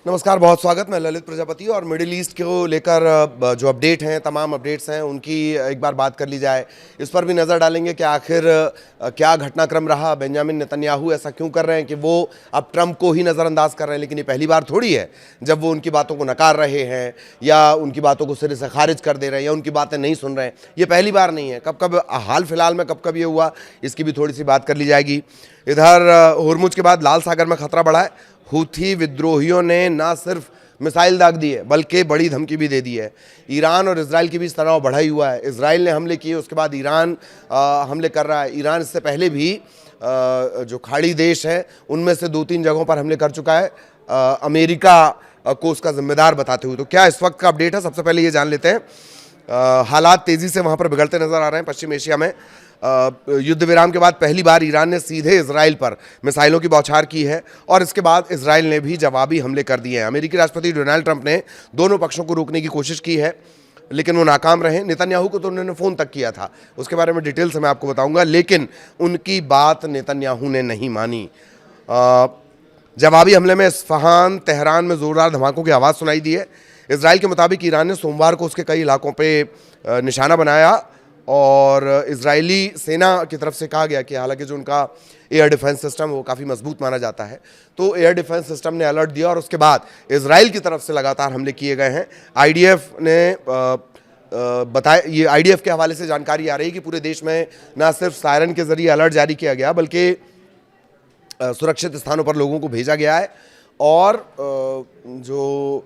नमस्कार, बहुत स्वागत। मैं ललित प्रजापति और मिडिल ईस्ट को लेकर जो अपडेट हैं, तमाम अपडेट्स हैं, उनकी एक बार बात कर ली जाए। इस पर भी नज़र डालेंगे कि आखिर क्या घटनाक्रम रहा। बेंजामिन नेतन्याहू ऐसा क्यों कर रहे हैं कि वो अब ट्रंप को ही नज़रअंदाज कर रहे हैं। लेकिन ये पहली बार थोड़ी है जब वो उनकी बातों को नकार रहे हैं या उनकी बातों को सिरे से खारिज कर दे रहे हैं या उनकी बातें नहीं सुन रहे हैं। ये पहली बार नहीं है। कब कब हाल फिलहाल में कब ये हुआ, इसकी भी थोड़ी सी बात कर ली जाएगी। इधर होर्मुज के बाद लाल सागर में खतरा बढ़ा है। हूथी विद्रोहियों ने ना सिर्फ मिसाइल दाग दी है बल्कि बड़ी धमकी भी दे दी है। ईरान और इजराइल के बीच तनाव बढ़ा ही हुआ है। इजराइल ने हमले किए, उसके बाद ईरान हमले कर रहा है। ईरान इससे पहले भी जो खाड़ी देश है उनमें से 2-3 जगहों पर हमले कर चुका है, अमेरिका को उसका जिम्मेदार बताते हुए। तो क्या इस वक्त का अपडेट है, सबसे पहले ये जान लेते हैं। हालात तेज़ी से वहाँ पर बिगड़ते नज़र आ रहे हैं। पश्चिम एशिया में युद्ध विराम के बाद पहली बार ईरान ने सीधे इजराइल पर मिसाइलों की बौछार की है और इसके बाद इजराइल ने भी जवाबी हमले कर दिए हैं। अमेरिकी राष्ट्रपति डोनाल्ड ट्रंप ने दोनों पक्षों को रोकने की कोशिश की है लेकिन वो नाकाम रहे। नेतन्याहू को तो उन्होंने फ़ोन तक किया था, उसके बारे में डिटेल से मैं आपको बताऊंगा, लेकिन उनकी बात नेतन्याहू ने नहीं मानी। जवाबी हमले में इस्फहान, तेहरान में ज़ोरदार धमाकों की आवाज़ सुनाई दी है। इजराइल के मुताबिक ईरान ने सोमवार को उसके कई इलाकों पर निशाना बनाया और इजरायली सेना की तरफ से कहा गया कि हालांकि जो उनका एयर डिफेंस सिस्टम वो काफ़ी मजबूत माना जाता है, तो एयर डिफेंस सिस्टम ने अलर्ट दिया और उसके बाद इजराइल की तरफ से लगातार हमले किए गए हैं। आईडीएफ ने बताया, ये आईडीएफ के हवाले से जानकारी आ रही है कि पूरे देश में न सिर्फ सायरन के जरिए अलर्ट जारी किया गया बल्कि सुरक्षित स्थानों पर लोगों को भेजा गया है और जो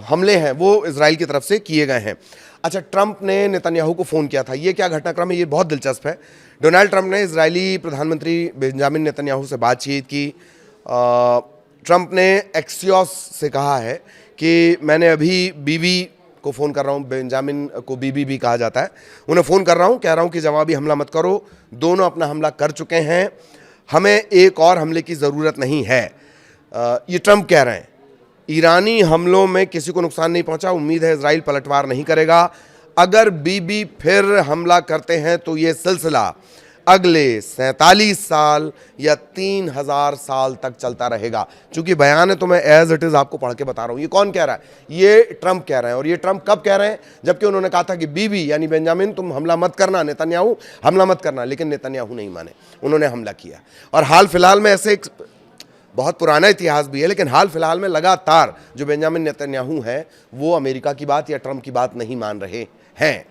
हमले हैं वो इजराइल की तरफ से किए गए हैं। अच्छा, ट्रंप ने नेतन्याहू को फ़ोन किया था, ये क्या घटनाक्रम है, ये बहुत दिलचस्प है। डोनाल्ड ट्रंप ने इजरायली प्रधानमंत्री बेंजामिन नेतन्याहू से बातचीत की। ट्रंप ने एक्सियोस से कहा है कि मैंने अभी बीबी को फ़ोन कर रहा हूँ, बेंजामिन को बीबी भी कहा जाता है, उन्हें फ़ोन कर रहा हूँ, कह रहा हूँ कि जवाबी हमला मत करो, दोनों अपना हमला कर चुके हैं, हमें एक और हमले की ज़रूरत नहीं है। ये ट्रंप कह रहे हैं। ईरानी हमलों में किसी को नुकसान नहीं पहुंचा, उम्मीद है इजराइल पलटवार नहीं करेगा। अगर बीबी फिर हमला करते हैं तो ये सिलसिला अगले 47 साल या 3000 साल तक चलता रहेगा। चूंकि बयान है तो मैं एज इट इज़ आपको पढ़ के बता रहा हूँ। ये कौन कह रहा है? ये ट्रंप कह रहे हैं। और ये ट्रंप कब कह रहे हैं? जबकि उन्होंने कहा था कि बीबी यानी बेंजामिन तुम हमला मत करना, नेतन्याहू हमला मत करना, लेकिन नेतन्याहू नहीं माने, उन्होंने हमला किया। और हाल फिलहाल में ऐसे बहुत पुराना इतिहास भी है, लेकिन हाल फिलहाल में लगातार जो बेंजामिन नेतन्याहू हैं वो अमेरिका की बात या ट्रंप की बात नहीं मान रहे हैं।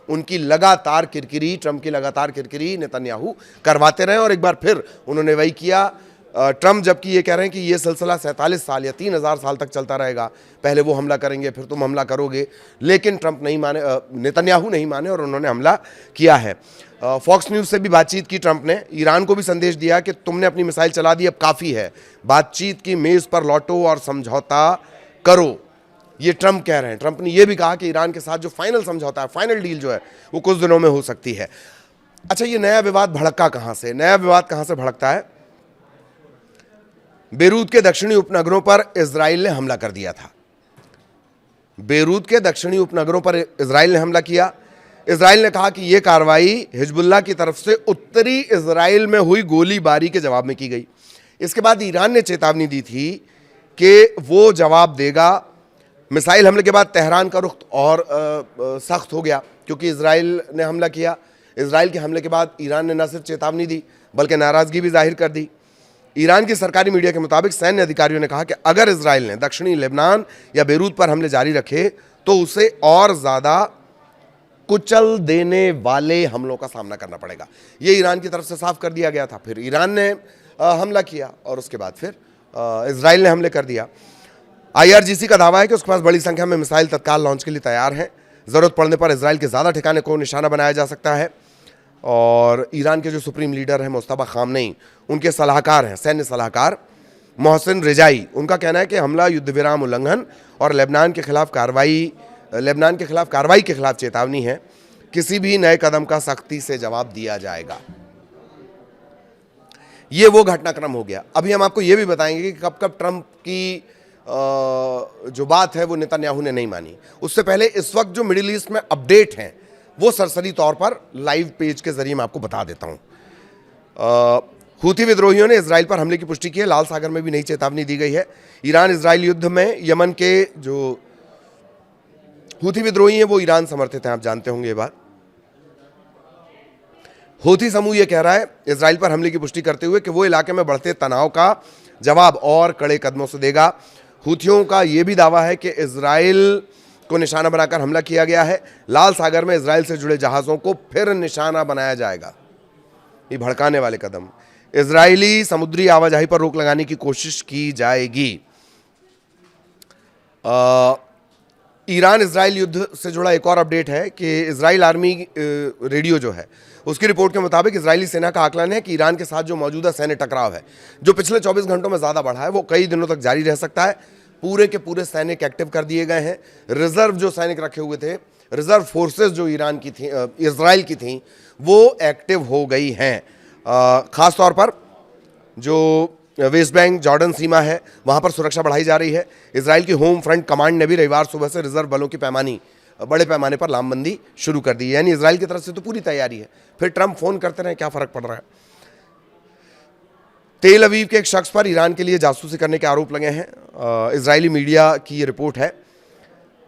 उनकी लगातार किरकिरी, ट्रंप की लगातार किरकिरी नेतन्याहू करवाते रहे और एक बार फिर उन्होंने वही किया। ट्रंप जबकि ये कह रहे हैं कि ये सिलसिला 47 साल या 3000 साल तक चलता रहेगा, पहले वो हमला करेंगे फिर तुम हमला करोगे, लेकिन ट्रंप नहीं माने, नेतन्याहू नहीं माने और उन्होंने हमला किया है। फॉक्स न्यूज़ से भी बातचीत की ट्रंप ने, ईरान को भी संदेश दिया कि तुमने अपनी मिसाइल चला दी, अब काफ़ी है, बातचीत की मेज़ पर लौटो और समझौता करो। ये ट्रंप कह रहे हैं। ट्रंप ने यह भी कहा कि ईरान के साथ जो फाइनल समझौता है, फाइनल डील जो है वो कुछ दिनों में हो सकती है। अच्छा, ये नया विवाद भड़का कहाँ से? नया विवाद कहाँ से भड़कता है? बेरूत के दक्षिणी उपनगरों पर इजराइल ने हमला कर दिया था। बेरूत के दक्षिणी उपनगरों पर इजराइल ने हमला किया। इजराइल ने कहा कि यह कार्रवाई हिजबुल्लाह की तरफ से उत्तरी इजराइल में हुई गोलीबारी के जवाब में की गई। इसके बाद ईरान ने चेतावनी दी थी कि वो जवाब देगा। मिसाइल हमले के बाद तेहरान का रुख और सख्त हो गया क्योंकि इजराइल ने हमला किया। इजराइल के हमले के बाद ईरान ने न सिर्फ चेतावनी दी बल्कि नाराज़गी भी जाहिर कर दी। ईरान की सरकारी मीडिया के मुताबिक सैन्य अधिकारियों ने कहा कि अगर इजराइल ने दक्षिणी लेबनान या बेरूत पर हमले जारी रखे तो उसे और ज़्यादा कुचल देने वाले हमलों का सामना करना पड़ेगा। ये ईरान की तरफ से साफ कर दिया गया था। फिर ईरान ने हमला किया और उसके बाद फिर इजराइल ने हमले कर दिया। IRGC का दावा है कि उसके पास बड़ी संख्या में मिसाइल तत्काल लॉन्च के लिए तैयार हैं। ज़रूरत पड़ने पर इजराइल के ज़्यादा ठिकाने को निशाना बनाया जा सकता है। और ईरान के जो सुप्रीम लीडर हैं मुस्तफा खामनेई, उनके सलाहकार हैं, सैन्य सलाहकार मोहसिन रिजाई, उनका कहना है कि हमला युद्ध विराम उल्लंघन और लेबनान के खिलाफ कार्रवाई के खिलाफ चेतावनी है। किसी भी नए कदम का सख्ती से जवाब दिया जाएगा। ये वो घटनाक्रम हो गया। अभी हम आपको ये भी बताएंगे कि कब कब ट्रंप की जो बात है वो नेतन्याहू ने नहीं मानी। उससे पहले इस वक्त जो मिडिल ईस्ट में अपडेट हैं वो सरसरी तौर पर लाइव पेज के जरिए मैं आपको बता देता हूं। हूथी विद्रोहियों ने इजराइल पर हमले की पुष्टि की है। लाल सागर में भी नई चेतावनी दी गई है। ईरान इजराइल युद्ध में यमन के जो हूथी विद्रोही हैं वो ईरान समर्थित हैं, आप जानते होंगे ये बात। हूथी समूह ये कह रहा है इजराइल पर हमले की पुष्टि करते हुए कि वो इलाके में बढ़ते तनाव का जवाब और कड़े कदमों से देगा। हूथियों का यह भी दावा है कि इजराइल को निशाना बनाकर हमला किया गया है। लाल सागर में इजराइल से जुड़े जहाज़ों को फिर निशाना बनाया जाएगा। ये भड़काने वाले कदम। इजरायली समुद्री आवाजाही पर रोक लगाने की कोशिश की जाएगी। ईरान इजराइल युद्ध से जुड़ा एक और अपडेट है कि इजराइल आर्मी रेडियो जो है उसकी रिपोर्ट के मुताबिक इजरायली सेना का आकलन है कि ईरान के साथ जो मौजूदा सैन्य टकराव है जो पिछले 24 घंटों में ज़्यादा बढ़ा है वो कई दिनों तक जारी रह सकता है। पूरे के पूरे सैनिक एक्टिव कर दिए गए हैं। रिजर्व जो सैनिक रखे हुए थे, रिजर्व फोर्सेस जो ईरान की थी, इजराइल की थी, वो एक्टिव हो गई हैं। ख़ास तौर पर जो वेस्ट बैंक जॉर्डन सीमा है वहाँ पर सुरक्षा बढ़ाई जा रही है। इजराइल की होम फ्रंट कमांड ने भी रविवार सुबह से रिजर्व बलों की बड़े पैमाने पर लामबंदी शुरू कर दी है। यानी इजराइल की तरफ से तो पूरी तैयारी है। फिर ट्रंप फोन करते रहे, क्या फर्क पड़ रहा है। तेल अवीव के एक शख्स पर ईरान के लिए जासूसी करने के आरोप लगे हैं। इजरायली मीडिया की ये रिपोर्ट है।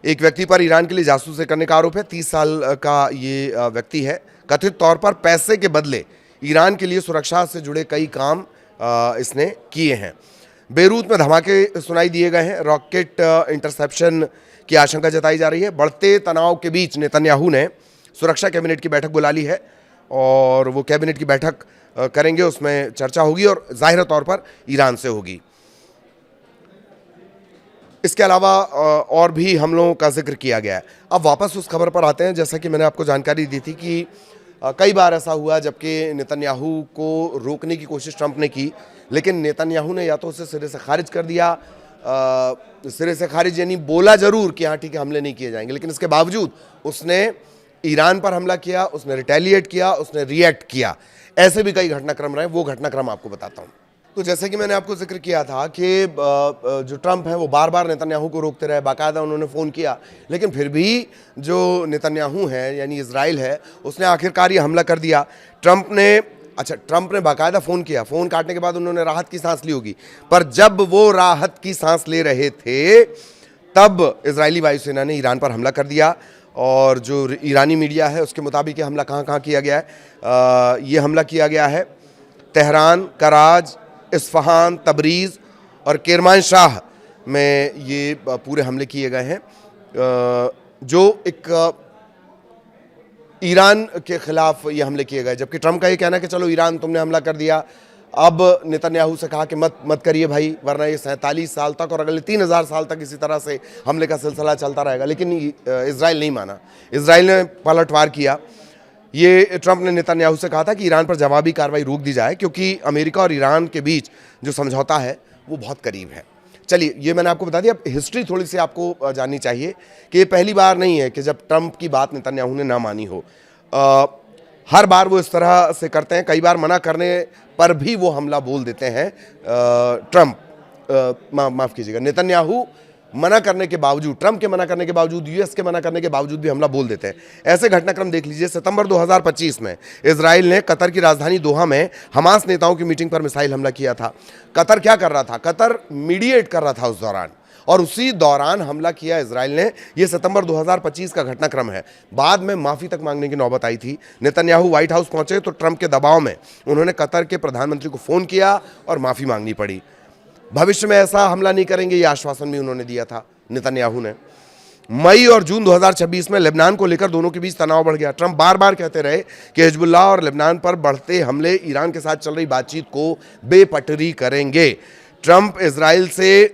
एक व्यक्ति पर ईरान के लिए जासूसी करने का आरोप है। 30 साल का ये व्यक्ति है। कथित तौर पर पैसे के बदले ईरान के लिए सुरक्षा से जुड़े कई काम इसने किए हैं। बेरूत में धमाके सुनाई दिए गए हैं। रॉकेट इंटरसेप्शन की आशंका जताई जा रही है। बढ़ते तनाव के बीच नेतन्याहू ने सुरक्षा कैबिनेट की बैठक बुला ली है और वो कैबिनेट की बैठक करेंगे, उसमें चर्चा होगी और जाहिर तौर पर ईरान से होगी। इसके अलावा और भी हमलों का जिक्र किया गया है। अब वापस उस खबर पर आते हैं। जैसा कि मैंने आपको जानकारी दी थी कि कई बार ऐसा हुआ जबकि नेतन्याहू को रोकने की कोशिश ट्रंप ने की, लेकिन नेतन्याहू ने या तो उसे सिरे से खारिज कर दिया, सिरे से खारिज यानी बोला जरूर कि हाँ ठीक है हमले नहीं किए जाएंगे, लेकिन इसके बावजूद उसने ईरान पर हमला किया, उसने रिटेलिएट किया, उसने रिएक्ट किया। ऐसे भी कई घटनाक्रम रहे, वो घटनाक्रम आपको बताता हूँ। तो जैसे कि मैंने आपको जिक्र किया था कि जो ट्रंप है वो बार बार नेतन्याहू को रोकते रहे, बाकायदा उन्होंने फ़ोन किया, लेकिन फिर भी जो नेतन्याहू है यानी इजराइल है उसने आखिरकार ये हमला कर दिया। ट्रंप ने बाकायदा फ़ोन किया। फ़ोन काटने के बाद उन्होंने राहत की सांस ली होगी, पर जब वो राहत की सांस ले रहे थे तब इजरायली वायुसेना ने ईरान पर हमला कर दिया। और जो ईरानी मीडिया है उसके मुताबिक ये हमला कहाँ किया गया है। ये हमला किया गया है तेहरान, कराज, इस्फहान, तबरीज़ और किरमानशाह में ये पूरे हमले किए गए हैं। जो एक ईरान के खिलाफ ये हमले किए गए, जबकि ट्रंप का ये कहना है कि चलो ईरान तुमने हमला कर दिया, अब नेतन्याहू से कहा कि मत करिए भाई, वरना ये 47 साल तक और अगले 3000 साल तक इसी तरह से हमले का सिलसिला चलता रहेगा। लेकिन इजराइल नहीं माना, इजराइल ने पलटवार किया। ये ट्रंप ने नेतन्याहू से कहा था कि ईरान पर जवाबी कार्रवाई रोक दी जाए क्योंकि अमेरिका और ईरान के बीच जो समझौता है वो बहुत करीब है। चलिए, ये मैंने आपको बता दिया। अब हिस्ट्री थोड़ी सी आपको जाननी चाहिए कि ये पहली बार नहीं है कि जब ट्रंप की बात नेतन्याहू ने ना मानी हो। हर बार वो इस तरह से करते हैं। कई बार मना करने पर भी वो हमला बोल देते हैं। माफ़ कीजिएगा, नेतन्याहू मना करने के बावजूद, ट्रंप के मना करने के बावजूद, यूएस के मना करने के बावजूद भी हमला बोल देते हैं। ऐसे घटनाक्रम देख लीजिए। सितंबर 2025 में इजराइल ने कतर की राजधानी दोहा में हमास नेताओं की मीटिंग पर मिसाइल हमला किया था। कतर क्या कर रहा था? कतर मीडिएट कर रहा था उस दौरान, और उसी दौरान हमला किया इजराइल ने। यह सितंबर 2025 का घटनाक्रम है। बाद में माफ़ी तक मांगने की नौबत आई थी। नेतन्याहू व्हाइट हाउस पहुंचे तो ट्रंप के दबाव में उन्होंने कतर के प्रधानमंत्री को फ़ोन किया और माफ़ी मांगनी पड़ी। भविष्य में ऐसा हमला नहीं करेंगे ये आश्वासन भी उन्होंने दिया था नेतन्याहू ने। मई और जून 2026 में लेबनान को लेकर दोनों के बीच तनाव बढ़ गया। ट्रंप बार बार कहते रहे कि हिजबुल्लाह और लेबनान पर बढ़ते हमले ईरान के साथ चल रही बातचीत को बेपटरी करेंगे। ट्रंप इजराइल से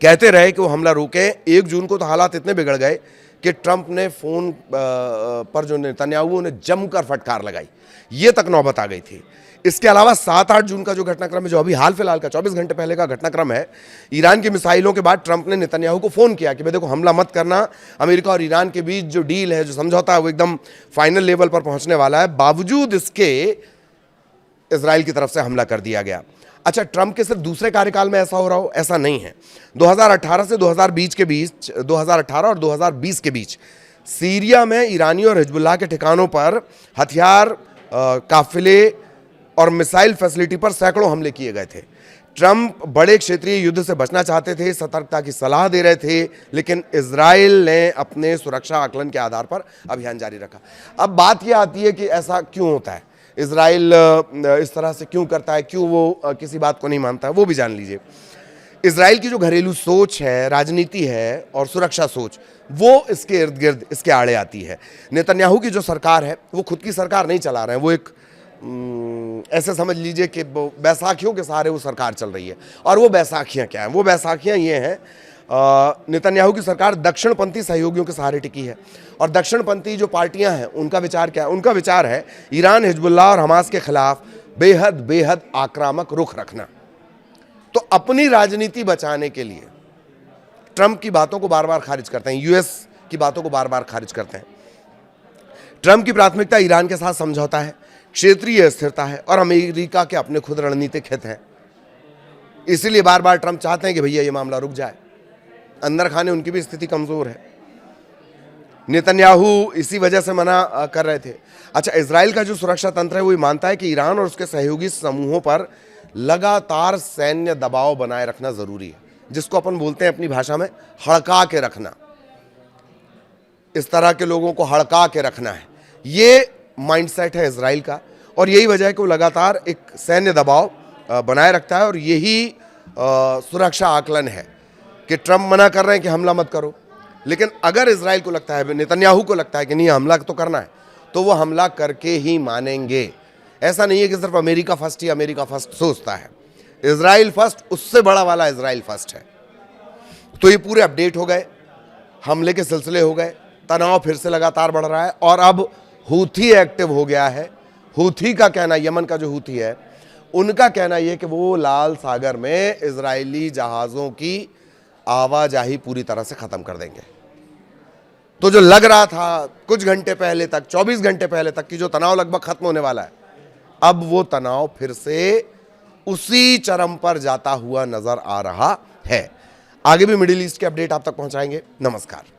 कहते रहे कि वो हमला रोके। 1 जून को तो हालात इतने बिगड़ गए कि ट्रंप ने फ़ोन पर जो नेतन्याहू ने जमकर फटकार लगाई, ये तक नौबत आ गई थी। इसके अलावा 7-8 जून का जो घटनाक्रम है, जो अभी हाल फिलहाल का 24 घंटे पहले का घटनाक्रम है, ईरान की मिसाइलों के बाद ट्रंप ने नेतन्याहू को फ़ोन किया कि भाई देखो हमला मत करना, अमेरिका और ईरान के बीच जो डील है, जो समझौता है, वो एकदम फाइनल लेवल पर पहुंचने वाला है। बावजूद इसके इजराइल की तरफ से हमला कर दिया गया। अच्छा, ट्रंप के सिर्फ दूसरे कार्यकाल में ऐसा हो रहा हो, ऐसा नहीं है। 2018 से 2020 के बीच, 2018 और 2020 के बीच सीरिया में ईरानी और हिजबुल्लाह के ठिकानों पर हथियार काफिले और मिसाइल फैसिलिटी पर सैकड़ों हमले किए गए थे। ट्रंप बड़े क्षेत्रीय युद्ध से बचना चाहते थे, सतर्कता की सलाह दे रहे थे, लेकिन इजराइल ने अपने सुरक्षा आकलन के आधार पर अभियान जारी रखा। अब बात यह आती है कि ऐसा क्यों होता है, इजराइल इस तरह से क्यों करता है, क्यों वो किसी बात को नहीं मानता है, वो भी जान लीजिए। इजराइल की जो घरेलू सोच है, राजनीति है और सुरक्षा सोच, वो इसके इर्द गिर्द, इसके आड़े आती है। नेतन्याहू की जो सरकार है वो खुद की सरकार नहीं चला रहे हैं, वो एक ऐसे समझ लीजिए कि बैसाखियों के सहारे वो सरकार चल रही है। और वो बैसाखियां क्या हैं? वो बैसाखियां ये हैं, नेतन्याहू की सरकार दक्षिणपंथी सहयोगियों के सहारे टिकी है। और दक्षिणपंथी जो पार्टियां हैं उनका विचार क्या है? उनका विचार है ईरान, हिजबुल्लाह और हमास के खिलाफ बेहद आक्रामक रुख रखना। तो अपनी राजनीति बचाने के लिए ट्रंप की बातों को बार बार खारिज करते हैं, यूएस की बातों को बार बार खारिज करते हैं। ट्रंप की प्राथमिकता ईरान के साथ समझौता है, क्षेत्रीय स्थिरता है और अमेरिका के अपने खुद रणनीतिक हित हैं। इसीलिए बार बार ट्रंप चाहते हैं कि भैया ये मामला रुक जाए। अंदर खाने उनकी भी स्थिति कमजोर है। नेतन्याहू इसी वजह से मना कर रहे थे। अच्छा, इजराइल का जो सुरक्षा तंत्र है वो ये मानता है कि ईरान और उसके सहयोगी समूहों पर लगातार सैन्य दबाव बनाए रखना जरूरी है, जिसको अपन बोलते हैं अपनी भाषा में हड़का के रखना। इस तरह के लोगों को हड़का के रखना है, ये माइंडसेट है इजराइल का। और यही वजह है कि वो लगातार एक सैन्य दबाव बनाए रखता है। और यही सुरक्षा आकलन है कि ट्रंप मना कर रहे हैं कि हमला मत करो, लेकिन अगर इजराइल को लगता है, नेतन्याहू को लगता है कि नहीं हमला तो करना है, तो वो हमला करके ही मानेंगे। ऐसा नहीं है कि सिर्फ अमेरिका फर्स्ट ही अमेरिका फर्स्ट सोचता है, इजराइल फर्स्ट, उससे बड़ा वाला इजराइल फर्स्ट है। तो ये पूरे अपडेट हो गए, हमले के सिलसिले हो गए, तनाव फिर से लगातार बढ़ रहा है और अब हूथी एक्टिव हो गया है। हूथी का कहना, यमन का जो हूथी है, उनका कहना यह कि वो लाल सागर में इजरायली जहाज़ों की आवाजाही पूरी तरह से ख़त्म कर देंगे। तो जो लग रहा था कुछ घंटे पहले तक, 24 घंटे पहले तक कि जो तनाव लगभग खत्म होने वाला है, अब वो तनाव फिर से उसी चरम पर जाता हुआ नजर आ रहा है। आगे भी मिडिल ईस्ट के अपडेट आप तक पहुंचाएंगे। नमस्कार।